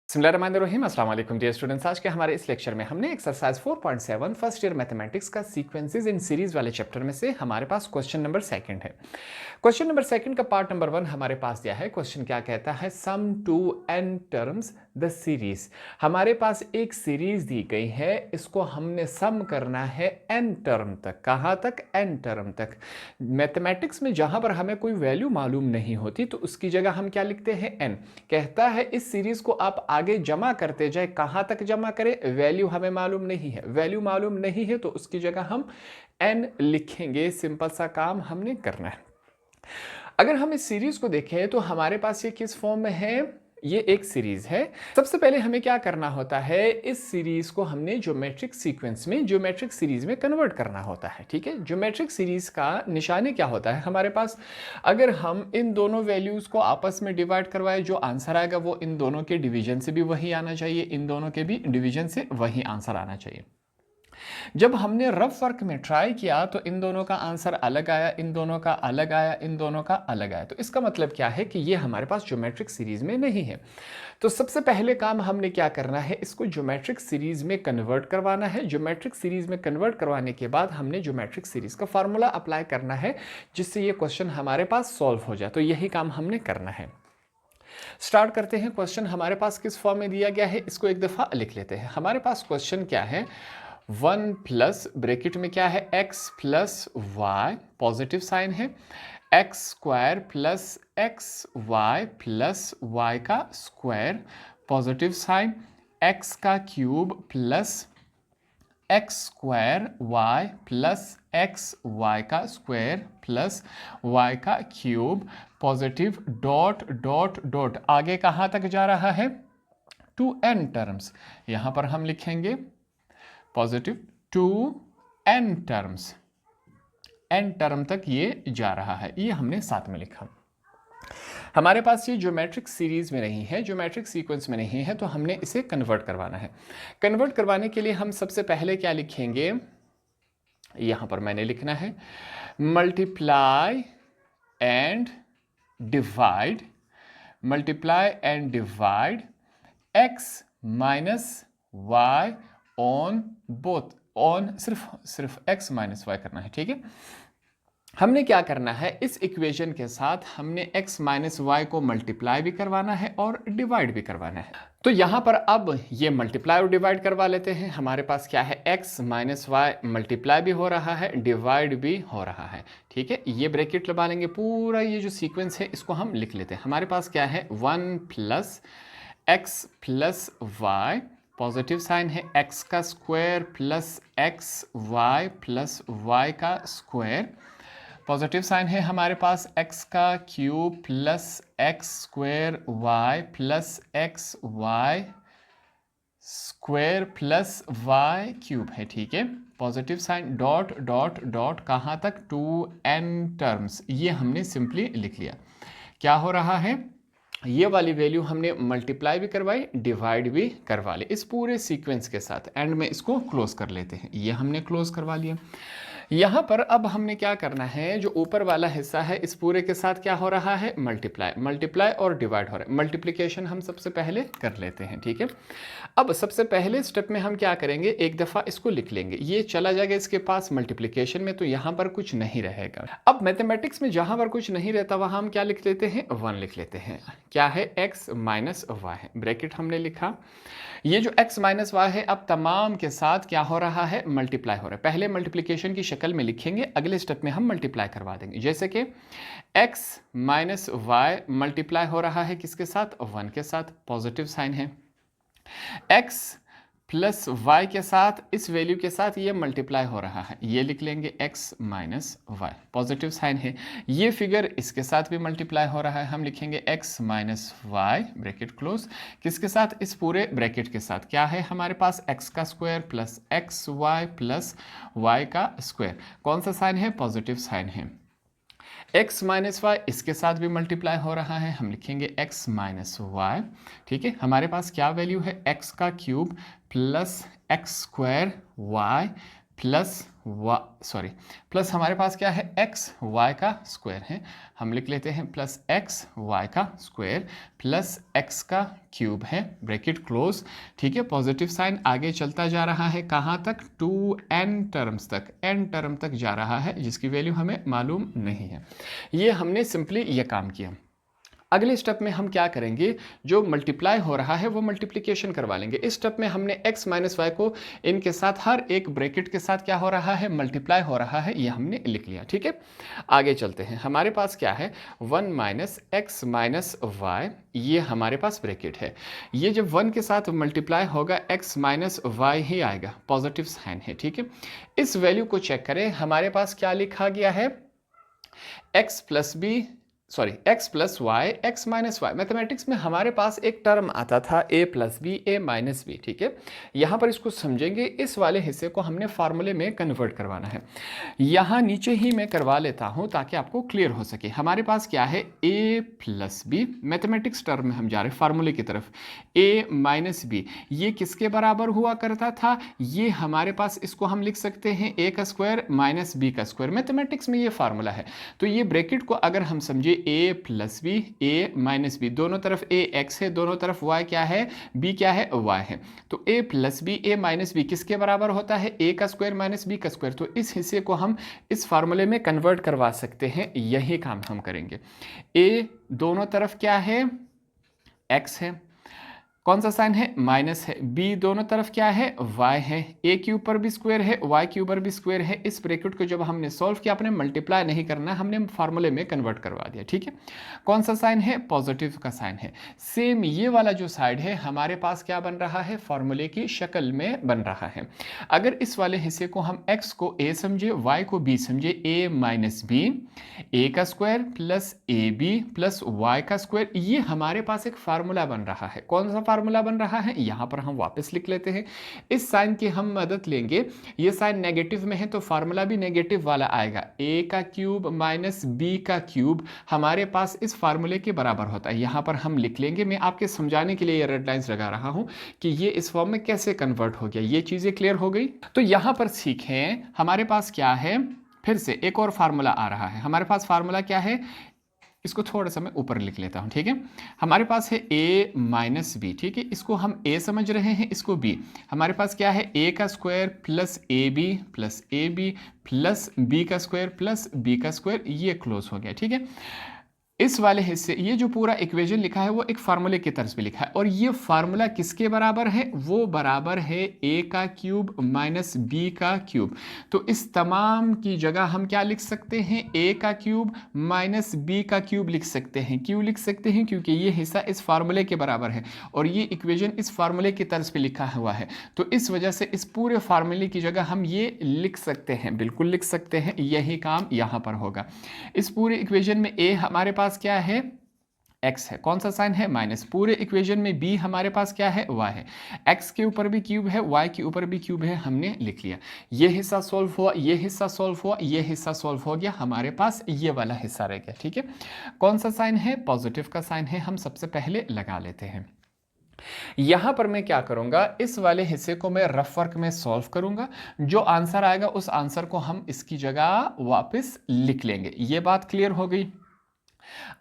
बिस्मिल्लाहिर्रहमानिर्रहीम अस्सलाम वालेकुम डियर स्टूडेंट्स। आज के हमारे इस लेक्चर में हमने एक्सरसाइज 4.7 फर्स्ट ईयर मैथमेटिक्स का सीक्वेंसेस इन सीरीज वाले चैप्टर में से हमारे पास क्वेश्चन नंबर सेकंड है। क्वेश्चन नंबर सेकंड का पार्ट नंबर 1 हमारे पास दिया है। क्वेश्चन क्या कहता है, sum to n terms the series. हमारे पास एक सीरीज दी गई है, इसको हमने सम करना है n टर्म तक। कहां तक? n टर्म तक। मैथमेटिक्स में जहां पर हमें कोई वैल्यू मालूम नहीं होती तो उसकी जगह हम क्या लिखते हैं? n। कहता है इस सीरीज को आप आगे जमा करते जाए। कहां तक जमा करें? वैल्यू हमें मालूम नहीं है। वैल्यू मालूम नहीं है तो उसकी जगह हम n लिखेंगे। सिंपल सा काम हमने करना है। अगर हम इस सीरीज को देखें तो हमारे पास ये किस फॉर्म में है? ये एक सीरीज है। सबसे पहले हमें क्या करना होता है, इस सीरीज को हमने ज्योमेट्रिक सीक्वेंस में, ज्योमेट्रिक सीरीज में कन्वर्ट करना होता है। ठीक है, ज्योमेट्रिक सीरीज का निशानी क्या होता है हमारे पास? अगर हम इन दोनों वैल्यूज को आपस में डिवाइड करवाए, जो आंसर आएगा वो इन दोनों के डिवीजन से भी वही आना चाहिए, इन दोनों के भी डिवीजन से वही आंसर आना चाहिए। जब हमने रफ वर्क में ट्राई किया तो इन दोनों का आंसर अलग आया, इन दोनों का अलग आया, इन दोनों का अलग आया। तो इसका मतलब क्या है कि ये हमारे पास ज्योमेट्रिक सीरीज में नहीं है। तो सबसे पहले काम हमने क्या करना है, इसको ज्योमेट्रिक सीरीज में कन्वर्ट करवाना है। ज्योमेट्रिक सीरीज में कन्वर्ट करवाने के बाद हमने ज्योमेट्रिक सीरीज का फार्मूला अप्लाई करना है, जिससे ये क्वेश्चन हमारे पास सॉल्व हो जाए। तो यही काम हमने करना है। स्टार्ट करते हैं। क्वेश्चन हमारे पास किस फॉर्म में दिया गया है, इसको एक दफा लिख लेते हैं। हमारे पास क्वेश्चन क्या है, 1 प्लस ब्रैकेट में क्या है, x plus y, positive sign है, x square plus x y plus y का स्क्वायर, पॉजिटिव साइन, x का cube plus x square y plus x y का स्क्वायर प्लस वाई का cube, positive, dot dot dot, आगे कहाँ तक जा रहा है? To n terms. यहां पर हम लिखेंगे positive to n terms, n term तक ये जा रहा है, ये हमने साथ में लिखा। हमारे पास ये ज्योमेट्रिक सीरीज में नहीं है, ज्योमेट्रिक सीक्वेंस में नहीं है, तो हमने इसे कन्वर्ट करवाना है। कन्वर्ट करवाने के लिए हम सबसे पहले क्या लिखेंगे, यहां पर मैंने लिखना है multiply and divide, multiply and divide x minus y on both, on सिर्फ x माइनस वाई करना है। ठीक है, हमने क्या करना है, इस इक्वेशन के साथ हमने x माइनस वाई को मल्टीप्लाई भी करवाना है और डिवाइड भी करवाना है। तो यहां पर अब ये मल्टीप्लाई और डिवाइड करवा लेते हैं। हमारे पास क्या है, x माइनस वाई मल्टीप्लाई भी हो रहा है, डिवाइड भी हो रहा है। ठीक है, ये ब्रैकेट लगा लेंगे। पूरा ये जो सीक्वेंस है इसको हम लिख लेते हैं। हमारे पास क्या है, 1 plus x plus y, positive sign है, x का square plus x y plus y का स्क्वायर, पॉजिटिव साइन है हमारे पास x का cube plus x square y plus x y square plus y cube है। ठीक है, positive sign, dot dot dot, कहाँ तक? To n terms. ये हमने सिंपली लिख लिया। क्या हो रहा है, ये वाली वैल्यू हमने मल्टीप्लाई भी करवाई, डिवाइड भी करवा ली इस पूरे सीक्वेंस के साथ। एंड में इसको क्लोज कर लेते हैं। ये हमने क्लोज करवा लिया। यहां पर अब हमने क्या करना है, जो ऊपर वाला हिस्सा है इस पूरे के साथ क्या हो रहा है, मल्टीप्लाई, मल्टीप्लाई और डिवाइड हो रहा है। मल्टीप्लिकेशन हम सबसे पहले कर लेते हैं। ठीक है, अब सबसे पहले स्टेप में हम क्या करेंगे, एक दफा इसको लिख लेंगे, ये चला जाएगा इसके पास मल्टीप्लिकेशन में, तो यहां पर कुछ नहीं रहेगा। अब मैथमेटिक्स में जहां पर कुछ नहीं रहता वहां हम क्या लिख लेते हैं, 1 लिख लेते हैं। क्या है, x माइनस वाई है, ब्रैकेट हमने लिखा। ये जो x माइनस वाई है अब तमाम के साथ क्या हो रहा है, मल्टीप्लाई हो रहा है। पहले मल्टीप्लिकेशन की शक्ल में लिखेंगे, अगले स्टेप में हम मल्टीप्लाई करवा देंगे। जैसे कि x माइनस वाई मल्टीप्लाई हो रहा है किसके साथ, 1 के साथ, पॉजिटिव साइन है। x प्लस वाई के साथ, इस वैल्यू के साथ ये मल्टीप्लाई हो रहा है, ये लिख लेंगे x minus y, positive sign है। ये फिगर इसके साथ भी मल्टीप्लाई हो रहा है, हम लिखेंगे x minus y, bracket close, किसके साथ, इस पूरे ब्रैकेट के साथ। क्या है हमारे पास, x का square plus x y plus y का स्क्वायर, कौन सा साइन है, पॉजिटिव साइन है। x माइनस वाई इसके साथ भी मल्टीप्लाई हो रहा है, हम लिखेंगे x माइनस वाई। ठीक है, हमारे पास क्या वैल्यू है, x का cube plus x square y plus हमारे पास क्या है, एक्स वाई का स्क्वायर है, हम लिख लेते हैं प्लस एक्स वाई का स्क्वायर प्लस एक्स का क्यूब है, ब्रैकेट क्लोज। ठीक है, पॉजिटिव साइन आगे चलता जा रहा है, कहाँ तक, 2n टर्म्स तक, n टर्म तक जा रहा है, जिसकी वैल्यू हमें मालूम नहीं है। ये हमने सिंपली ये काम किया। अगले स्टेप में हम क्या करेंगे, जो मल्टीप्लाई हो रहा है वो मल्टीप्लिकेशन करवा लेंगे। इस स्टेप में हमने x माइनस वाई को इनके साथ हर एक ब्रैकेट के साथ क्या हो रहा है, मल्टीप्लाई हो रहा है, ये हमने लिख लिया। ठीक है, आगे चलते हैं। हमारे पास क्या है, 1 माइनस एक्स माइनस वाई, ये हमारे पास ब्रैकेट है। ये जब 1 के साथ मल्टीप्लाई होगा x माइनस वाई ही आएगा, पॉजिटिव साइन है। ठीक है, इस वैल्यू को चेक करें, हमारे पास क्या लिखा गया है, x plus y x minus y. Mathematics में हमारे पास एक टर्म आता था a plus b a minus b. ठीक है, यहाँ पर इसको समझेंगे, इस वाले हिस्से को हमने फार्मूले में कन्वर्ट करवाना है। यहाँ नीचे ही मैं करवा लेता हूँ ताकि आपको क्लियर हो सके। हमारे पास क्या है, a plus b, mathematics term में हम जा रहे हैं फार्मूले की तरफ, a माइनस बी, ये किसके बराबर हुआ करता था, ये हमारे पास, इसको हम लिख सकते हैं a का स्क्वायर माइनस बी का स्क्वायर। मैथमेटिक्स में ये फार्मूला है। तो ये ब्रैकेट को अगर हम समझे, a plus b a minus b, दोनों तरफ a x है, दोनों तरफ y क्या है, b क्या है, y है। तो a plus b a minus b किसके बराबर होता है, a का स्क्वायर माइनस b का स्क्वायर। तो इस हिस्से को हम इस फार्मूले में कन्वर्ट करवा सकते हैं, यही काम हम करेंगे। a दोनों तरफ क्या है, x है, कौन सा साइन है, माइनस है, b दोनों तरफ क्या है, y है, a के ऊपर भी स्क्वायर है, y के ऊपर भी स्क्वायर है। इस ब्रैकेट को जब हमने सॉल्व किया, अपने मल्टीप्लाई नहीं करना, हमने फार्मूले में कन्वर्ट करवा दिया। ठीक है, कौन सा साइन है, पॉजिटिव का साइन है। सेम ये वाला जो साइड है हमारे पास क्या बन रहा है, फार्मूले की शक्ल में बन रहा है। अगर इस वाले हिस्से को हम x को a समझे, y को b समझे, a माइनस बी, a का square plus a b plus y का स्क्वायर, ये हमारे पास एक फार्मूला बन रहा है। कौन सा फार्मूला बन रहा है, यहां पर हम वापस लिख लेते हैं। इस साइन की हम मदद लेंगे, ये साइन नेगेटिव में है तो फार्मूला भी नेगेटिव वाला आएगा, a का क्यूब माइनस b का क्यूब हमारे पास इस फार्मूले के बराबर होता है। यहां पर हम लिख लेंगे, मैं आपके समझाने के लिए ये रेड लाइंस लगा रहा हूं कि ये इस फॉर्म में कैसे कन्वर्ट हो गया। ये चीजें क्लियर हो गई। तो यहां पर सीखें, हमारे पास क्या है, फिर से एक और फार्मूला आ रहा है। हमारे पास फार्मूला क्या है, इसको थोड़ा सा मैं ऊपर लिख लेता हूं। ठीक है, हमारे पास है a माइनस बी। ठीक है, इसको हम a समझ रहे हैं, इसको b। हमारे पास क्या है, a का square plus a b plus b का स्क्वायर प्लस b का स्क्वायर, ये क्लोज हो गया। ठीक है, इस वाले हिस्से, ये जो पूरा इक्वेशन लिखा है वो एक फार्मूले की तरफ पे लिखा है, और ये फार्मूला किसके बराबर है, वो बराबर है a का क्यूब माइनस b का क्यूब। तो इस तमाम की जगह हम क्या लिख सकते हैं, a का क्यूब माइनस b का क्यूब लिख सकते हैं। क्यों लिख सकते हैं, क्योंकि ये हिस्सा इस फार्मूले के बराबर है और ये इक्वेशन इस फार्मूले की तर्ज पे लिखा हुआ है। तो इस वजह से इस पूरे फार्मूले की जगह हम ये लिख सकते हैं, बिल्कुल लिख सकते हैं। यही काम यहाँ पर होगा। इस पूरे इक्वेशन में a हमारे पास क्या है, x है, कौन सा साइन है, माइनस। पूरे इक्वेशन में b हमारे पास क्या है, y है, x के ऊपर भी क्यूब है, y के ऊपर भी क्यूब है, हमने लिख लिया। ये हिस्सा सॉल्व हुआ, ये हिस्सा सॉल्व हुआ, ये हिस्सा सॉल्व हो गया, हमारे पास ये वाला हिस्सा रह गया। ठीक है, कौन सा साइन है, पॉजिटिव का साइन है, हम सबसे पहले लगा लेते हैं। यहां पर मैं क्या करूंगा, इस वाले हिस्से को मैं रफ वर्क में सॉल्व करूंगा, जो आंसर आएगा उस आंसर को हम इसकी जगह वापस लिख लेंगे। ये बात क्लियर हो गई।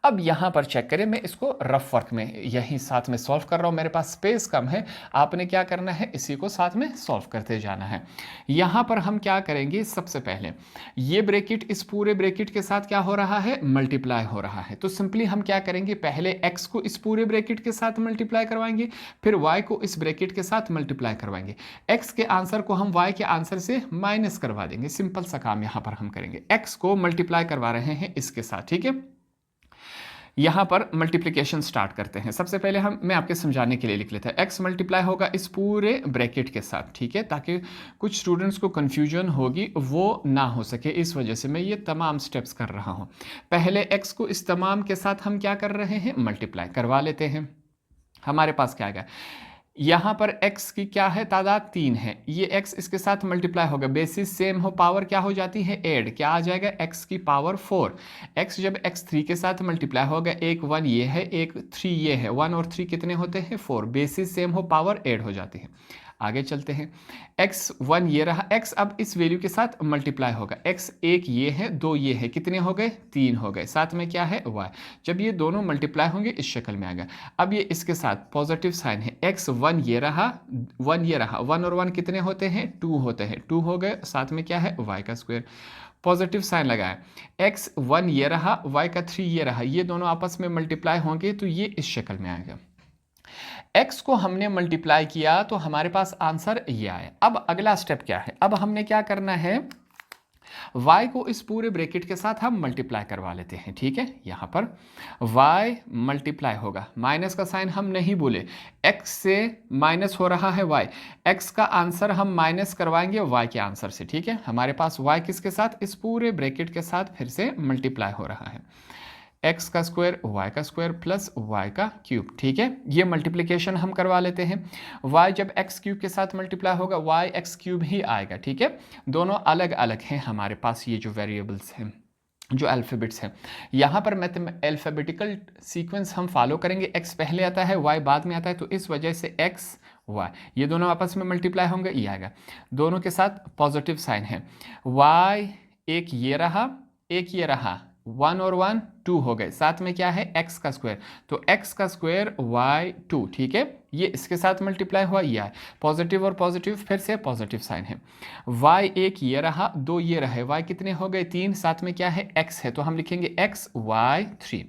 अब यहां पर चेक करें, मैं इसको रफ वर्क में यहीं साथ में सॉल्व कर रहा हूं, मेरे पास स्पेस कम है, आपने क्या करना है, इसी को साथ में सॉल्व करते जाना है। यहां पर हम क्या करेंगे, सबसे पहले ये ब्रैकेट इस पूरे ब्रैकेट के साथ क्या हो रहा है, मल्टीप्लाई हो रहा है। तो सिंपली हम क्या करेंगे, पहले x को इस पूरे ब्रैकेट के साथ मल्टीप्लाई करवाएंगे, फिर y को इस ब्रैकेट के साथ मल्टीप्लाई करवाएंगे। x के आंसर को हम y के आंसर से माइनस करवा देंगे। सिंपल सा काम यहां पर हम करेंगे, x को मल्टीप्लाई करवा रहे हैं इसके साथ। ठीक है, यहां पर मल्टीप्लिकेशन स्टार्ट करते हैं। सबसे पहले मैं आपके समझाने के लिए लिख लेता हूं, x मल्टीप्लाई होगा इस पूरे ब्रैकेट के साथ। ठीक है, ताकि कुछ स्टूडेंट्स को कंफ्यूजन होगी वो ना हो सके, इस वजह से मैं ये तमाम स्टेप्स कर रहा हूं। पहले x को इस तमाम के साथ हम क्या कर रहे हैं, मल्टीप्लाई करवा लेते हैं। हमारे पास क्या आएगा, यहां पर x की क्या है, तादाद 3 है, ये x इसके साथ मल्टीप्लाई होगा, बेसिस सेम हो, पावर क्या हो जाती है, ऐड, क्या आ जाएगा, x की पावर 4। x जब x3 के साथ मल्टीप्लाई होगा, एक 1 ये है, एक 3 ये है, 1 और 3 कितने होते हैं, 4, बेसिस सेम हो, पावर ऐड हो जाती है। आगे चलते हैं, x1 ये रहा, x अब इस वैल्यू के साथ मल्टीप्लाई होगा, x एक ये है, दो ये है, कितने हो गए, 3 हो गए, साथ में क्या है y, जब ये दोनों मल्टीप्लाई होंगे इस शक्ल में आ गया। अब ये इसके साथ पॉजिटिव साइन है, x1 ये रहा, 1 ये रहा, 1 और 1 कितने होते हैं, 2 होते हैं, 2 हो गए, साथ में क्या है y का स्क्वायर, पॉजिटिव साइन लगाया, x1 ये रहा, y का 3 ये रहा, ये दोनों आपस में मल्टीप्लाई होंगे तो ये इस शक्ल में आएगा। x को हमने मल्टीप्लाई किया तो हमारे पास आंसर ये आया। अब अगला स्टेप क्या है, अब हमने क्या करना है, y को इस पूरे ब्रैकेट के साथ हम मल्टीप्लाई करवा लेते हैं, ठीक है। यहाँ पर y मल्टीप्लाई होगा, माइनस का साइन हम नहीं बोले, x से माइनस हो रहा है y, x का आंसर हम माइनस करवाएंगे y के आंसर से, ठीक है। हमारे पास y किसके साथ, इस पूरे ब्रैकेट के साथ फिर से मल्टीप्लाई हो रहा है, x का स्क्वायर y का स्क्वायर प्लस y का क्यूब, ठीक है। ये मल्टीप्लिकेशन हम करवा लेते हैं, y जब x क्यूब के साथ मल्टीप्लाई होगा y x क्यूब ही आएगा, ठीक है। दोनों अलग अलग हैं हमारे पास, ये जो वेरिएबल्स हैं, जो अल्फ़ाबेट्स हैं, यहाँ पर अल्फ़ाबेटिकल सीक्वेंस हम फॉलो करेंगे, x पहले आता है y बाद में आता है, तो इस वजह से x y ये दोनों आपस में मल्टीप्लाई होंगे, ये आएगा, दोनों के साथ पॉजिटिव साइन है, y एक ये रहा, एक ये रहा, 1 और 1 2 हो गए, साथ में क्या है x का स्क्वायर, तो x का स्क्वायर y 2, ठीक है। ये इसके साथ मल्टीप्लाई हुआ, ये है पॉजिटिव और पॉजिटिव फिर से पॉजिटिव साइन है, y एक ये रहा, 2 ये रहे, y कितने हो गए 3, साथ में क्या है x है, तो हम लिखेंगे x y 3,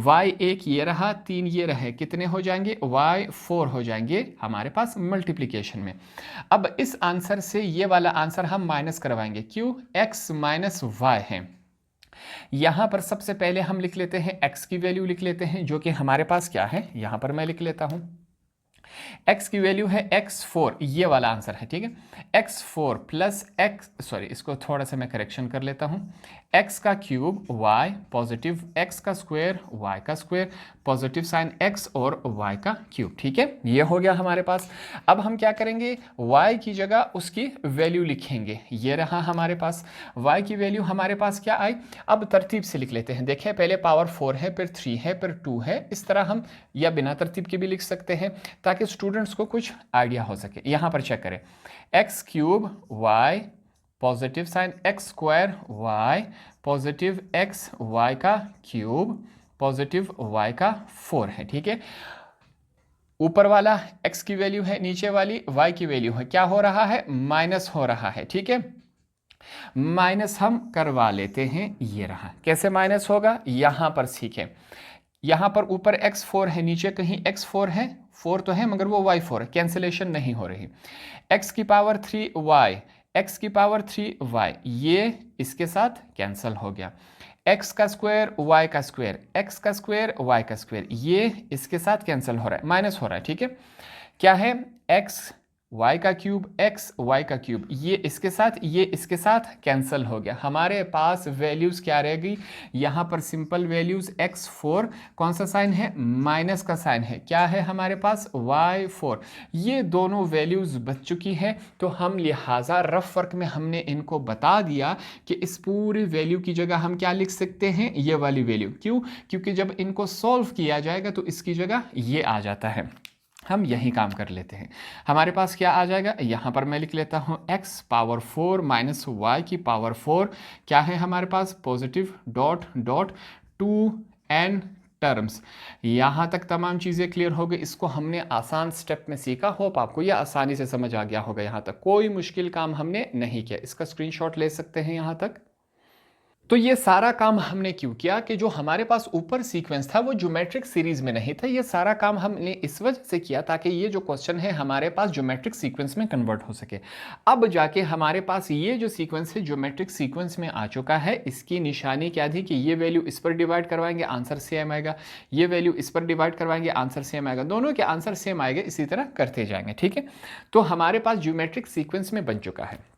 y एक ये रहा, 3 ये रहे, कितने हो जाएंगे y 4 हो जाएंगे हमारे पास मल्टीप्लिकेशन में। अब इस आंसर से ये वाला आंसर हम माइनस करवाएंगे, क्यों, x माइनस y है। यहां पर सबसे पहले हम लिख लेते हैं x की वैल्यू लिख लेते हैं, जो कि हमारे पास क्या है, यहां पर मैं लिख लेता हूं, x की वैल्यू है x4, ये वाला आंसर है, ठीक है। x4 प्लस x, सॉरी इसको थोड़ा सा मैं करेक्शन कर लेता हूं, x का क्यूब y पॉजिटिव, x का स्क्वायर y का स्क्वायर, पॉजिटिव साइन x और y का क्यूब, ठीक है। ये हो गया हमारे पास। अब हम क्या करेंगे, y की जगह उसकी वैल्यू लिखेंगे, ये रहा हमारे पास, y की वैल्यू हमारे पास क्या आई, अब तरतीब से लिख लेते हैं, देखें पहले पावर 4 है, फिर 3 है, फिर 2 है, इस तरह हम या बिना तरतीब के भी लिख सकते हैं ताकि स्टूडेंट्स को कुछ आइडिया हो सके। यहाँ पर चेक करें, x cube y positive sign, x square y positive x y का क्यूब पॉजिटिव y का 4 है, ठीक है। ऊपर वाला x की वैल्यू है, नीचे वाली y की वैल्यू है, क्या हो रहा है, माइनस हो रहा है, ठीक है। माइनस हम करवा लेते हैं, ये रहा, कैसे माइनस होगा, यहां पर सीखें, यहां पर ऊपर x4 है, नीचे कहीं x4 है, 4 तो है मगर वो y4 है, कैंसिलेशन नहीं हो रही, x की पावर 3y, x की पावर 3y, ये इसके साथ कैंसिल हो गया, x का स्क्वायर y का स्क्वायर, x का स्क्वायर y का स्क्वायर, ये इसके साथ कैंसिल हो रहा है, माइनस हो रहा है, ठीक है। क्या है, x y का क्यूब x y का क्यूब, ये इसके साथ कैंसिल हो गया, हमारे पास वैल्यूज क्या रहेगी, यहाँ पर सिंपल वैल्यूज x4, कौन सा साइन है, माइनस का साइन है, क्या है हमारे पास y4, ये दोनों वैल्यूज बच चुकी है, तो हम लिहाजा रफ वर्क में हमने इनको बता दिया कि इस पूरी वैल्यू की जगह हम क्या लिख सकते हैं, ये वाली वैल्यू, क्यों, क्योंकि जब इनको सॉल्व किया जाएगा तो इसकी जगह ये आ जाता है, हम यही काम कर लेते हैं। हमारे पास क्या आ जाएगा, यहाँ पर मैं लिख लेता हूँ x पावर 4 माइनस y की पावर 4, क्या है हमारे पास, positive dot dot 2n terms. यहाँ तक तमाम चीज़ें क्लियर हो गई, इसको हमने आसान स्टेप में सीखा, होप आपको यह आसानी से समझ आ गया होगा, यहाँ तक कोई मुश्किल काम हमने नहीं किया, इसका स्क्रीनशॉट ले सकते हैं यहाँ तक। तो ये सारा काम हमने क्यों किया कि जो हमारे पास ऊपर सीक्वेंस था वो ज्योमेट्रिक सीरीज में नहीं था, ये सारा काम हमने इस वजह से किया ताकि ये जो क्वेश्चन है हमारे पास ज्योमेट्रिक सीक्वेंस में कन्वर्ट हो सके। अब जाके हमारे पास ये जो सीक्वेंस है ज्योमेट्रिक सीक्वेंस में आ चुका है, इसकी निशानी क्या थी कि ये वैल्यू इस पर डिवाइड करवाएंगे आंसर सेम आएगा, ये वैल्यू इस पर डिवाइड करवाएंगे आंसर सेम आएगा, दोनों के आंसर सेम आएंगे, इसी तरह करते जाएंगे, ठीक है। तो हमारे पास ज्योमेट्रिक सीक्वेंस में बन चुका है।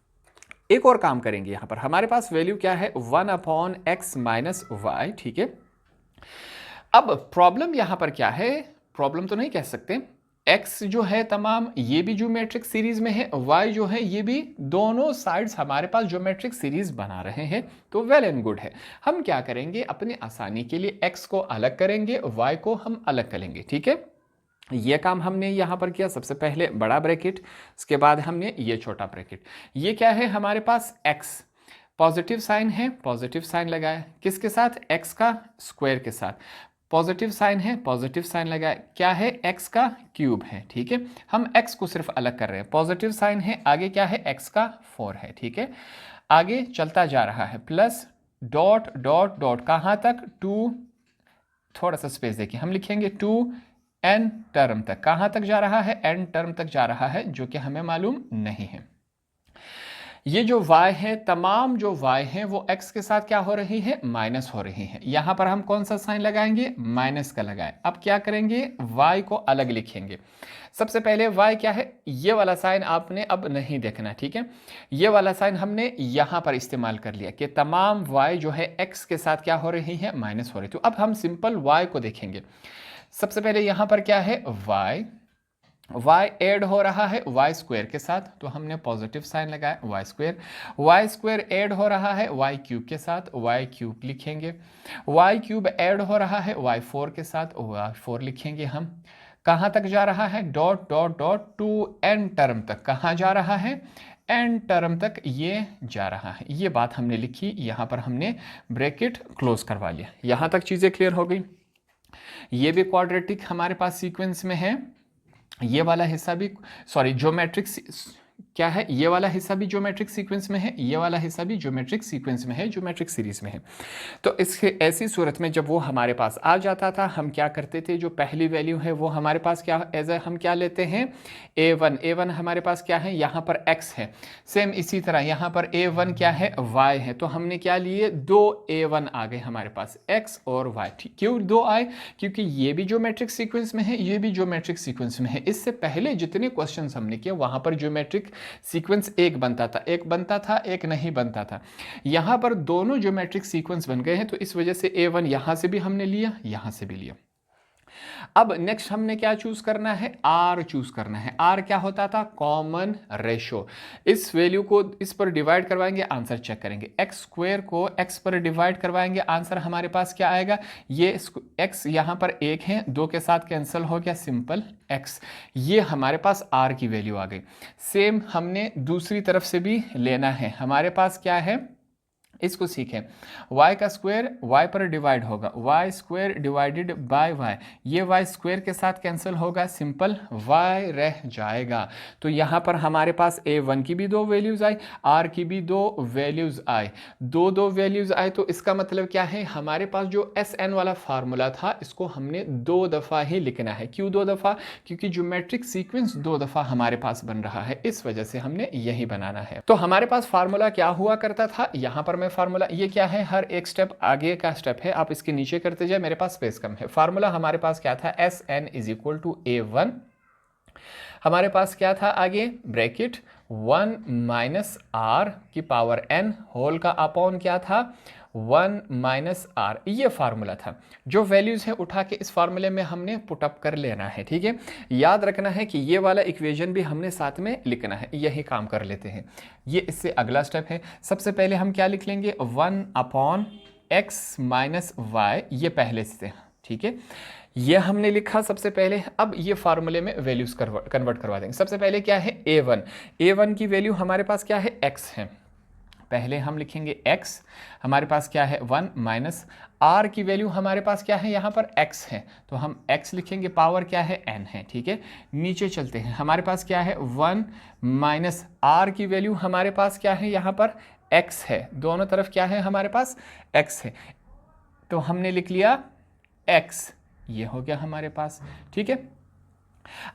एक और काम करेंगे, यहां पर हमारे पास वैल्यू क्या है, 1/x माइनस y, ठीक है। अब प्रॉब्लम यहां पर क्या है, प्रॉब्लम तो नहीं कह सकते, x जो है तमाम ये भी ज्योमेट्रिक सीरीज में है, y जो है ये भी, दोनों साइड्स हमारे पास ज्योमेट्रिक सीरीज बना रहे हैं, तो वेल एंड गुड है। हम क्या करेंगे, अपने आसानी के लिए x को अलग करेंगे, y को हम अलग करेंगे, ठीक है। ये काम हमने यहाँ पर किया, सबसे पहले बड़ा ब्रैकेट, उसके बाद हमने ये छोटा ब्रैकेट। ये क्या है हमारे पास x, पॉजिटिव साइन है, पॉजिटिव साइन लगाया, किसके साथ, x का स्क्वायर के साथ, पॉजिटिव साइन है, पॉजिटिव साइन लगाया, क्या है, x का क्यूब है, ठीक है। हम x को सिर्फ अलग कर रहे हैं, पॉजिटिव साइन है, आगे क्या है, x का 4 है, ठीक है। आगे चलता जा रहा है, प्लस डॉट डॉट डॉट, कहाँ तक, 2, थोड़ा सा स्पेस देखिए, हम लिखेंगे 2n टर्म तक, कहाँ तक जा रहा है, n टर्म तक जा रहा है, जो कि हमें मालूम नहीं है। ये जो y है, तमाम जो y है वो x के साथ क्या हो रही है, माइनस हो रही है। यहां पर हम कौन सा साइन लगाएंगे, माइनस का लगाएं। अब क्या करेंगे, y को अलग लिखेंगे। सबसे पहले y क्या है, ये वाला साइन आपने अब नहीं देखना, ठीक है। ये वाला साइन हमने यहां पर इस्तेमाल कर लिया कि तमाम y जो है x के साथ क्या हो रही है, माइनस हो रही है। तो अब हम सिंपल y को देखेंगे। सबसे पहले यहां पर क्या है, y ऐड हो रहा है y स्क्वायर के साथ, तो हमने पॉजिटिव साइन लगाया, y स्क्वायर ऐड हो रहा है y क्यूब के साथ, y क्यूब लिखेंगे। y क्यूब ऐड हो रहा है y4 के साथ, y4 लिखेंगे हम। कहाँ तक जा रहा है, dot dot dot, 2n term तक, कहाँ जा रहा है, n टर्म तक ये जा रहा है। ये बात हमने लिखी, यहाँ पर हमने ब्रैकेट क्लोज करवा लिया। यहाँ तक चीज़ें क्लियर हो गई। ये भी क्वाड्रेटिक हमारे पास सीक्वेंस में है, ये वाला हिस्सा भी, सॉरी, ज्योमेट्रिक क्या है, ये वाला हिस्सा भी ज्योमेट्रिक सीक्वेंस में है, ये वाला हिस्सा भी ज्योमेट्रिक सीक्वेंस में है, ज्योमेट्रिक सीरीज में है। तो इसके ऐसी सूरत में जब वो हमारे पास आ जाता था, हम क्या करते थे, जो पहली वैल्यू है वो हमारे पास क्या एज ए हम क्या लेते हैं, a1 हमारे पास क्या है, यहाँ पर x है। सेम इसी तरह यहाँ पर a1 क्या है, y है। तो हमने क्या लिए, 2 a1 आ गए हमारे पास, x और y। ठीक, क्यों 2 आए, क्योंकि ये भी ज्योमेट्रिक सीक्वेंस में है, ये भी ज्योमेट्रिक सीक्वेंस में है। इससे पहले जितने क्वेश्चन हमने किए वहां पर ज्योमेट्रिक सीक्वेंस एक बनता था, एक नहीं बनता था। यहां पर दोनों ज्योमेट्रिक सीक्वेंस बन गए हैं, तो इस वजह से a1 यहां से भी हमने लिया, यहां से भी लिया। अब नेक्स्ट हमने क्या चूज करना है, r चूज करना है। r क्या होता था, कॉमन रेशो। इस वैल्यू को इस पर डिवाइड करवाएंगे, आंसर चेक करेंगे। x स्क्वायर को x पर डिवाइड करवाएंगे, आंसर हमारे पास क्या आएगा, ये x यहां पर 1 है, 2 के साथ कैंसिल हो गया, सिंपल x। ये हमारे पास r की वैल्यू आ गई। सेम हमने दूसरी तरफ से भी लेना है। हमारे पास क्या है, इसको सीखें, y का स्क्वायर y पर डिवाइड होगा, y square divided by y, ये y स्क्वायर के साथ कैंसिल होगा, सिंपल y रह जाएगा। तो यहाँ पर हमारे पास a1 की भी 2 वैल्यूज आई, r की भी 2 वैल्यूज आए, दो वैल्यूज आए। तो इसका मतलब क्या है, हमारे पास जो SN वाला फार्मूला था, इसको हमने 2 दफ़ा ही लिखना है। क्यों 2 दफ़ा, क्योंकि ज्योमेट्रिक सीक्वेंस 2 दफ़ा हमारे पास बन रहा है, इस वजह से हमने यही बनाना है। तो हमारे पास फार्मूला क्या हुआ करता था, यहाँ पर फार्मूला, ये क्या है, हर एक स्टेप आगे का स्टेप है, आप इसके नीचे करते जाए, मेरे पास स्पेस कम है। फार्मूला हमारे पास क्या था, SN = A1, हमारे पास क्या था आगे, ब्रैकेट 1 - r की पावर n होल का अपॉन क्या था, 1 - r, ये फार्मूला था। जो वैल्यूज है उठा के इस फार्मूले में हमने पुटअप कर लेना है, ठीक है। याद रखना है कि ये वाला इक्वेशन भी हमने साथ में लिखना है, यही काम कर लेते हैं। ये इससे अगला स्टेप है। सबसे पहले हम क्या लिख लेंगे, 1/x - y, ये पहले से, ठीक है, ये हमने लिखा सबसे पहले। अब ये फार्मूले में वैल्यूज कन्वर्ट करवा देंगे। सबसे पहले क्या है, a1 की वैल्यू हमारे पास क्या है, x है। पहले हम लिखेंगे x, हमारे पास क्या है 1 माइनस r की वैल्यू हमारे पास क्या है, यहाँ पर x है, तो हम x लिखेंगे, पावर क्या है n है, ठीक है। नीचे चलते हैं, हमारे पास क्या है 1 माइनस r की वैल्यू हमारे पास क्या है, यहाँ पर x है, दोनों तरफ क्या है हमारे पास x है, तो हमने लिख लिया x, ये हो गया हमारे पास, ठीक है।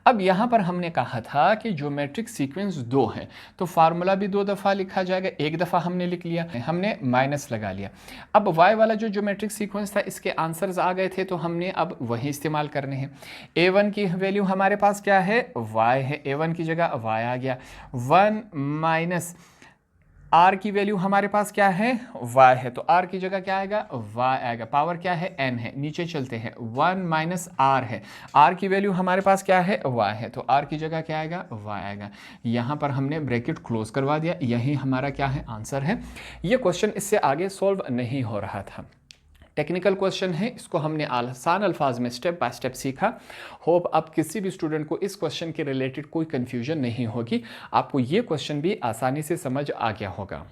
अब यहां पर हमने कहा था कि ज्योमेट्रिक सीक्वेंस 2 है, तो फार्मूला भी 2 दफ़ा लिखा जाएगा, एक दफ़ा हमने लिख लिया, हमने माइनस लगा लिया। अब y वाला जो ज्योमेट्रिक सीक्वेंस था, इसके आंसर्स आ गए थे, तो हमने अब वही इस्तेमाल करने हैं। a1 की वैल्यू हमारे पास क्या है, y है, a1 की जगह y आ गया। 1 माइनस r की वैल्यू हमारे पास क्या है, y है, तो r की जगह क्या आएगा, y आएगा, पावर क्या है, n है। नीचे चलते हैं, 1 माइनस r है, r की वैल्यू हमारे पास क्या है, y है, तो r की जगह क्या आएगा, y आएगा। यहाँ पर हमने ब्रैकेट क्लोज करवा दिया, यही हमारा क्या है, आंसर है। ये क्वेश्चन इससे आगे सॉल्व नहीं हो रहा था। टेक्निकल क्वेश्चन है, इसको हमने आसान अल्फाज में स्टेप बाय स्टेप सीखा। होप अब किसी भी स्टूडेंट को इस क्वेश्चन के रिलेटेड कोई कन्फ्यूजन नहीं होगी, आपको ये क्वेश्चन भी आसानी से समझ आ गया होगा।